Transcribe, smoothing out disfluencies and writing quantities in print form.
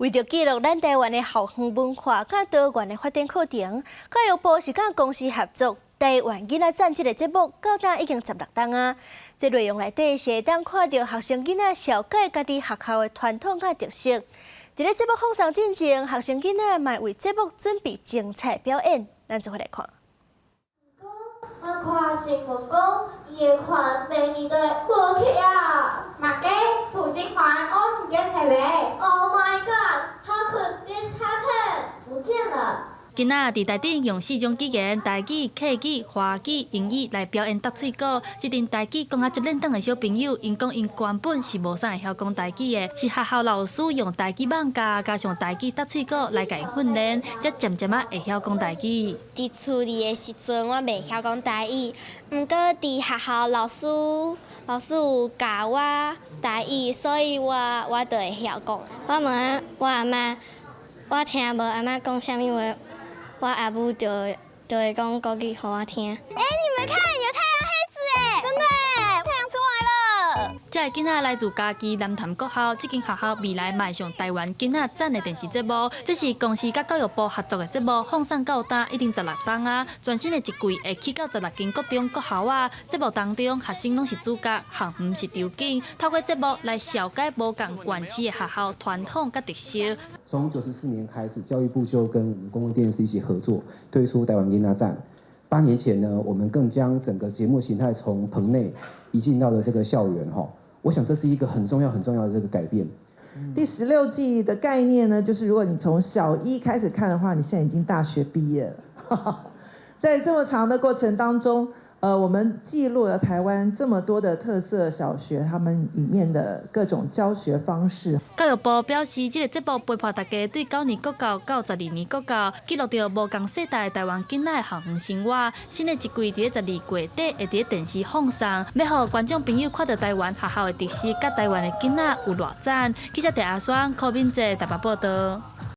为着记录咱台湾的校园文化甲多元的发展课程，教育部是甲公司合作台湾囡仔赞这个节目，到今已经16档啊。这内容内底是会当看到学生囡仔了解家己学校的传统甲特色。伫咧节目放送进前，学生囡仔嘛为节目准备精彩表演，咱做伙来看。我看新闻讲，伊的款明年就会过去啊！马给普星环欧给台嘞 Oh my god! How could this happen? 不见了。囡仔伫台顶用4种语言台语、客语、华语、英语来表演搭喙鼓。这阵台语讲啊足认同的小朋友，因讲因根本是无啥会晓讲台语的，是学校老师用台语网教加上台语搭喙鼓来甲因训练，才渐渐会晓讲台语。伫厝里的时阵，我袂晓讲台语，毋过伫学校老师有教我台语，所以我就会晓讲。我问我阿妈，我听无阿妈讲啥物话。我阿母就会讲国语给我听。你们看，有太阳黑子哎，真的哎，太阳出来了。这个囡仔来自嘉义南潭国校，这间学校未来迈向台湾囡仔赞的电视节目，这是公司甲教育部合作的节目，放送到今已经16档啊。全新的一季会去到16间国中国校啊。节目当中，学生拢是主角，项唔是场景，透过节目来了解无共县市的学校传统甲特色。从94年开始，教育部就跟我们公共电视一起合作，推出台湾囡仔站。8年前呢，我们更将整个节目形态从棚内移进到了这个校园哈。我想这是一个很重要的这个改变。第16季的概念呢，就是如果你从小1开始看的话，你现在已经大学毕业了。在这么长的过程当中，我们记录了台湾这么多的特色小学，他们里面的各种教学方式。教育部表示，这个节目陪伴大家对9年国教到12年国教，记录着无共世代台湾囡仔的校园生活。新的一季伫咧12月底会伫电视放送，要互观众朋友看到台湾学校的特色，甲台湾的囡仔有偌赞。记者陈阿双、柯敏哲台北报道。